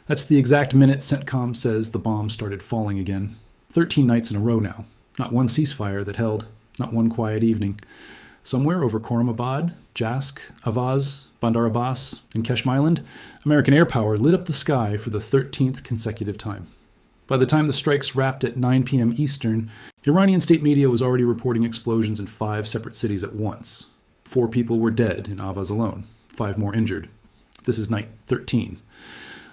That's the exact minute CENTCOM says the bombs started falling again. 13 nights in a row now. Not one ceasefire that held. Not one quiet evening. Somewhere over Khoramabad, Jask, Avaz, Bandar Abbas, and Keshm Island, American air power lit up the sky for the 13th consecutive time. By the time the strikes wrapped at 9 p.m. Eastern, Iranian state media was already reporting explosions in 5 separate cities at once. 4 people were dead in Avaz alone, 5 more injured. This is night 13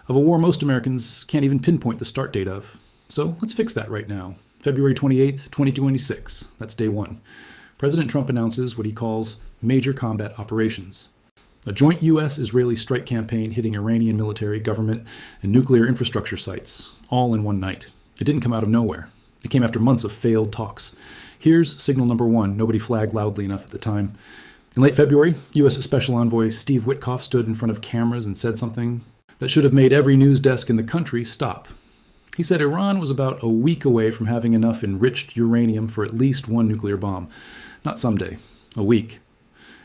of a war most Americans can't even pinpoint the start date of. So let's fix that right now. February 28th, 2026. That's day 1. President Trump announces what he calls major combat operations. A joint U.S.-Israeli strike campaign hitting Iranian military, government, and nuclear infrastructure sites, all in one night. It didn't come out of nowhere. It came after months of failed talks. Here's signal number 1, nobody flagged loudly enough at the time. In late February, U.S. Special Envoy Steve Witkoff stood in front of cameras and said something that should have made every news desk in the country stop. He said Iran was about a week away from having enough enriched uranium for at least 1 nuclear bomb. Not someday, a week.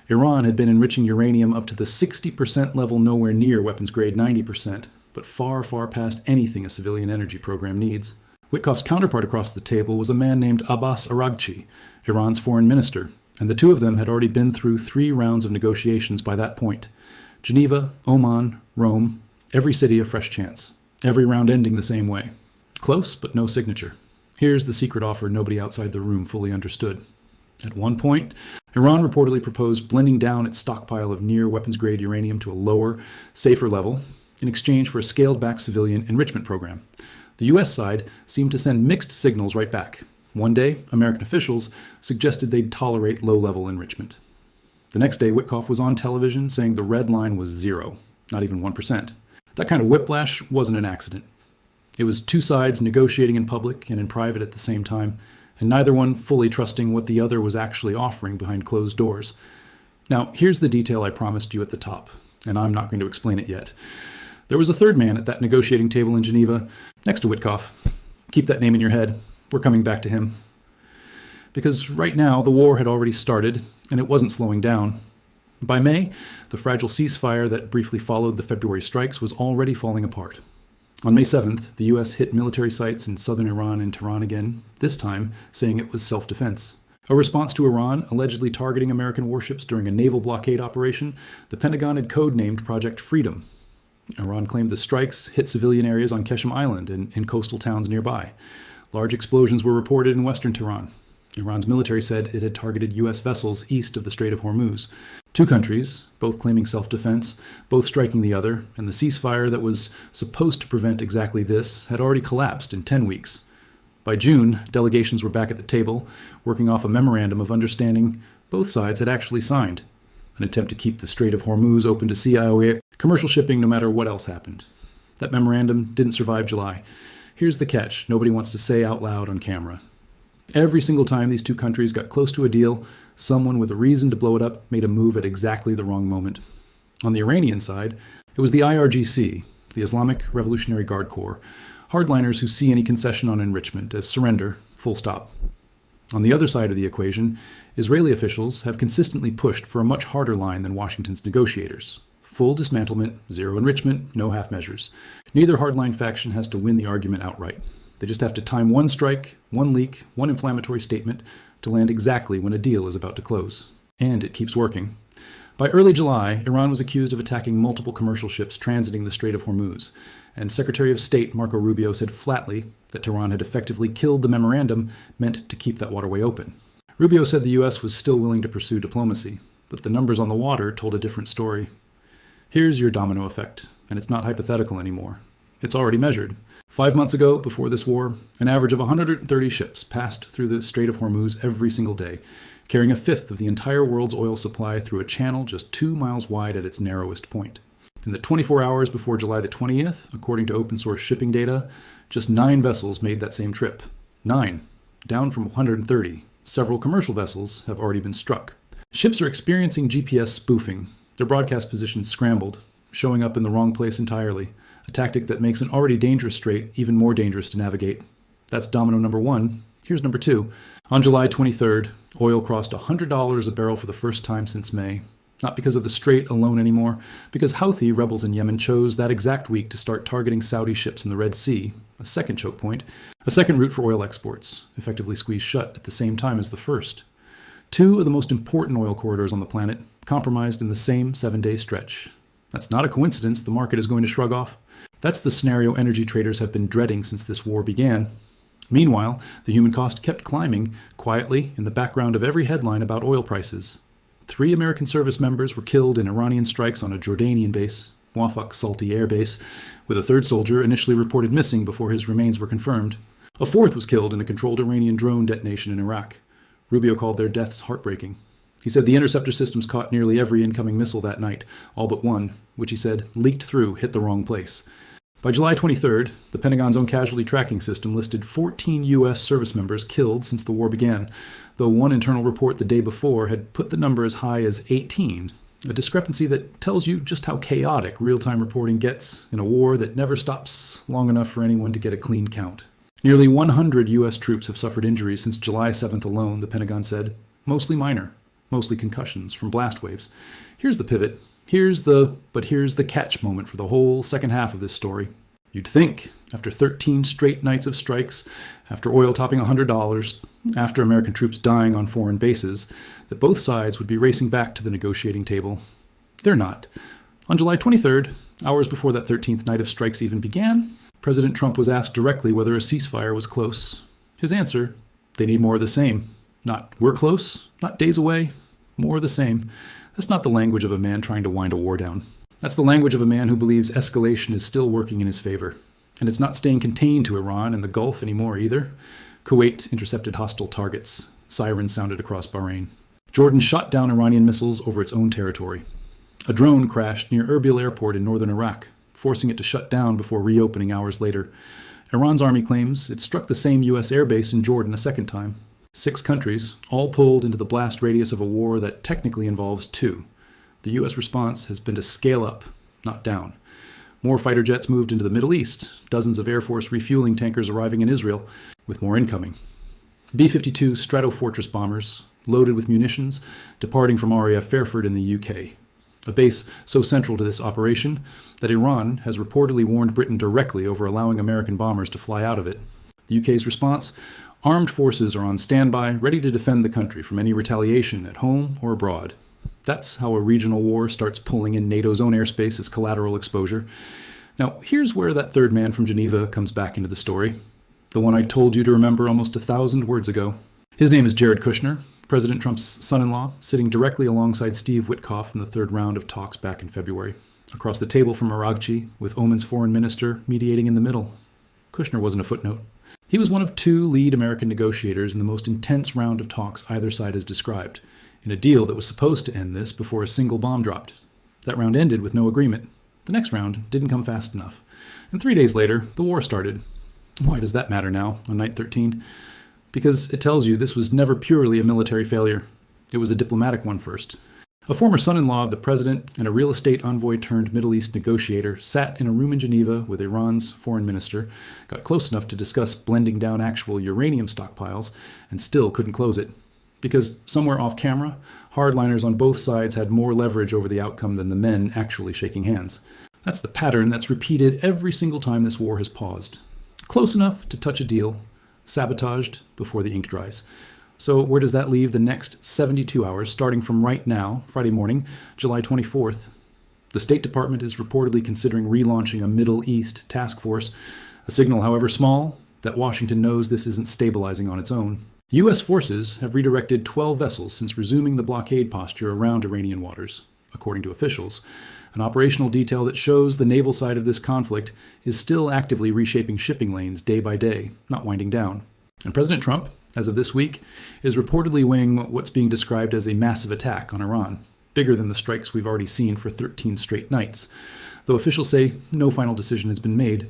Iran had been enriching uranium up to the 60% level, nowhere near weapons grade 90%, but far, far past anything a civilian energy program needs. Witkoff's counterpart across the table was a man named Abbas Araghchi, Iran's foreign minister, and the two of them had already been through 3 rounds of negotiations by that point. Geneva, Oman, Rome, every city a fresh chance. Every round ending the same way. Close, but no signature. Here's the secret offer nobody outside the room fully understood. At one point, Iran reportedly proposed blending down its stockpile of near weapons-grade uranium to a lower, safer level in exchange for a scaled-back civilian enrichment program. The U.S. side seemed to send mixed signals right back. One day, American officials suggested they'd tolerate low-level enrichment. The next day, Witkoff was on television saying the red line was 0, not even 1%. That kind of whiplash wasn't an accident. It was 2 sides negotiating in public and in private at the same time, and neither one fully trusting what the other was actually offering behind closed doors. Now, here's the detail I promised you at the top, and I'm not going to explain it yet. There was a third man at that negotiating table in Geneva, next to Witkoff. Keep that name in your head. We're coming back to him. Because right now, the war had already started, and it wasn't slowing down. By May, the fragile ceasefire that briefly followed the February strikes was already falling apart. On May 7th, the U.S. hit military sites in southern Iran and Tehran again, this time saying it was self-defense. A response to Iran allegedly targeting American warships during a naval blockade operation, the Pentagon had codenamed Project Freedom. Iran claimed the strikes hit civilian areas on Keshm Island and in coastal towns nearby. Large explosions were reported in western Tehran. Iran's military said it had targeted U.S. vessels east of the Strait of Hormuz. 2 countries, both claiming self-defense, both striking the other, and the ceasefire that was supposed to prevent exactly this had already collapsed in 10 weeks. By June, delegations were back at the table, working off a memorandum of understanding both sides had actually signed, an attempt to keep the Strait of Hormuz open to sea commercial shipping no matter what else happened. That memorandum didn't survive July. Here's the catch nobody wants to say out loud on camera. Every single time these 2 countries got close to a deal, someone with a reason to blow it up made a move at exactly the wrong moment. On the Iranian side, it was the IRGC, the Islamic Revolutionary Guard Corps, hardliners who see any concession on enrichment as surrender, full stop. On the other side of the equation, Israeli officials have consistently pushed for a much harder line than Washington's negotiators. Full dismantlement, 0 enrichment, no half measures. Neither hardline faction has to win the argument outright. They just have to time 1 strike, 1 leak, 1 inflammatory statement to land exactly when a deal is about to close. And it keeps working. By early July, Iran was accused of attacking multiple commercial ships transiting the Strait of Hormuz, and Secretary of State Marco Rubio said flatly that Tehran had effectively killed the memorandum meant to keep that waterway open. Rubio said the U.S. was still willing to pursue diplomacy, but the numbers on the water told a different story. Here's your domino effect, and it's not hypothetical anymore. It's already measured. 5 months ago, before this war, an average of 130 ships passed through the Strait of Hormuz every single day, carrying 1/5 of the entire world's oil supply through a channel just 2 miles wide at its narrowest point. In the 24 hours before July the 20th, according to open-source shipping data, just 9 vessels made that same trip. 9, down from 130. Several commercial vessels have already been struck. Ships are experiencing GPS spoofing, their broadcast positions scrambled, showing up in the wrong place entirely, a tactic that makes an already dangerous strait even more dangerous to navigate. That's domino number 1. Here's number 2. On July 23rd, oil crossed $100 a barrel for the first time since May. not because of the Strait alone anymore, because Houthi rebels in Yemen chose that exact week to start targeting Saudi ships in the Red Sea, a second choke point, a second route for oil exports, effectively squeezed shut at the same time as the first. Two of the most important oil corridors on the planet compromised in the same 7-day stretch. That's not a coincidence the market is going to shrug off. That's the scenario energy traders have been dreading since this war began. Meanwhile, the human cost kept climbing quietly in the background of every headline about oil prices. 3 American service members were killed in Iranian strikes on a Jordanian base, Wafaq Salti Air Base, with a third soldier initially reported missing before his remains were confirmed. A fourth was killed in a controlled Iranian drone detonation in Iraq. Rubio called their deaths heartbreaking. He said the interceptor systems caught nearly every incoming missile that night, all but one, which he said leaked through, hit the wrong place. By July 23rd, the Pentagon's own casualty tracking system listed 14 U.S. service members killed since the war began, though one internal report the day before had put the number as high as 18, a discrepancy that tells you just how chaotic real-time reporting gets in a war that never stops long enough for anyone to get a clean count. Nearly 100 U.S. troops have suffered injuries since July 7th alone, the Pentagon said, mostly minor, mostly concussions from blast waves. Here's the pivot. Here's the catch moment for the whole second half of this story. You'd think, after 13 straight nights of strikes, after oil topping $100, after American troops dying on foreign bases, that both sides would be racing back to the negotiating table. They're not. On July 23rd, hours before that 13th night of strikes even began, President Trump was asked directly whether a ceasefire was close. His answer, they need more of the same. Not we're close, not days away, more of the same. That's not the language of a man trying to wind a war down. That's the language of a man who believes escalation is still working in his favor. And it's not staying contained to Iran and the Gulf anymore either. Kuwait intercepted hostile targets. Sirens sounded across Bahrain. Jordan shot down Iranian missiles over its own territory. A drone crashed near Erbil airport in northern Iraq, forcing it to shut down before reopening hours later. Iran's army claims it struck the same U.S. airbase in Jordan a second time. 6 countries, all pulled into the blast radius of a war that technically involves 2. The U.S. response has been to scale up, not down. More fighter jets moved into the Middle East, dozens of Air Force refueling tankers arriving in Israel, with more incoming. B-52 Stratofortress bombers, loaded with munitions, departing from RAF Fairford in the UK. A base so central to this operation that Iran has reportedly warned Britain directly over allowing American bombers to fly out of it. The UK's response? Armed forces are on standby, ready to defend the country from any retaliation at home or abroad. That's how a regional war starts pulling in NATO's own airspace as collateral exposure. Now, here's where that third man from Geneva comes back into the story. The one I told you to remember almost 1,000 words ago. His name is Jared Kushner, President Trump's son-in-law, sitting directly alongside Steve Witkoff in the third round of talks back in February. Across the table from Aragchi, with Oman's foreign minister mediating in the middle. Kushner wasn't a footnote. He was one of 2 lead American negotiators in the most intense round of talks either side has described, in a deal that was supposed to end this before a single bomb dropped. That round ended with no agreement. The next round didn't come fast enough. And 3 days later, the war started. Why does that matter now, on night 13? Because it tells you this was never purely a military failure. It was a diplomatic one first. A former son-in-law of the president and a real estate envoy turned Middle East negotiator sat in a room in Geneva with Iran's foreign minister, got close enough to discuss blending down actual uranium stockpiles, and still couldn't close it. Because somewhere off camera, hardliners on both sides had more leverage over the outcome than the men actually shaking hands. That's the pattern that's repeated every single time this war has paused. Close enough to touch a deal, sabotaged before the ink dries. So where does that leave the next 72 hours, starting from right now, Friday morning, July 24th? The State Department is reportedly considering relaunching a Middle East task force, a signal, however small, that Washington knows this isn't stabilizing on its own. U.S. forces have redirected 12 vessels since resuming the blockade posture around Iranian waters, according to officials, an operational detail that shows the naval side of this conflict is still actively reshaping shipping lanes day by day, not winding down. And President Trump, as of this week, is reportedly weighing what's being described as a massive attack on Iran, bigger than the strikes we've already seen for 13 straight nights, though officials say no final decision has been made.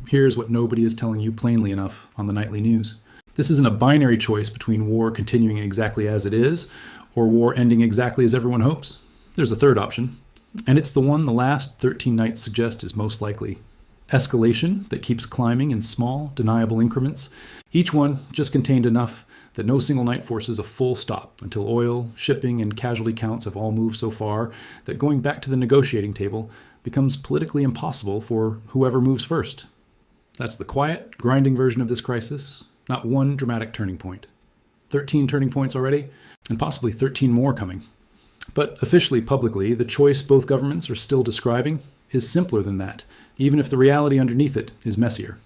Here's what nobody is telling you plainly enough on the nightly news. This isn't a binary choice between war continuing exactly as it is or war ending exactly as everyone hopes. There's a third option, and it's the one the last 13 nights suggest is most likely. Escalation that keeps climbing in small, deniable increments, each one just contained enough that no single night forces a full stop until oil, shipping, and casualty counts have all moved so far that going back to the negotiating table becomes politically impossible for whoever moves first. That's the quiet, grinding version of this crisis, not one dramatic turning point. 13 turning points already, and possibly 13 more coming. But officially, publicly, the choice both governments are still describing is simpler than that, even if the reality underneath it is messier.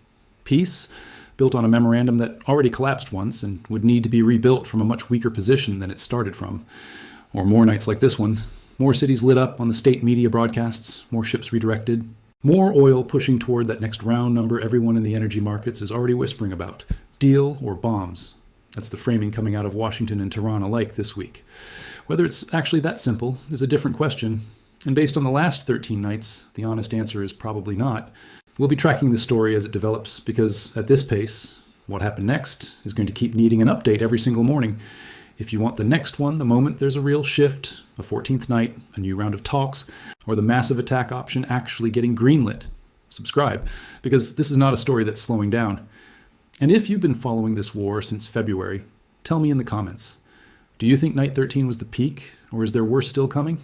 Peace, built on a memorandum that already collapsed once and would need to be rebuilt from a much weaker position than it started from. Or more nights like this one. More cities lit up on the state media broadcasts, more ships redirected, more oil pushing toward that next round number everyone in the energy markets is already whispering about. Deal or bombs. That's the framing coming out of Washington and Tehran alike this week. Whether it's actually that simple is a different question, and based on the last 13 nights, the honest answer is probably not. We'll be tracking this story as it develops, because at this pace, what happened next is going to keep needing an update every single morning. If you want the next one the moment there's a real shift, a 14th night, a new round of talks, or the massive attack option actually getting greenlit, subscribe, because this is not a story that's slowing down. And if you've been following this war since February, tell me in the comments. Do you think Night 13 was the peak, or is there worse still coming?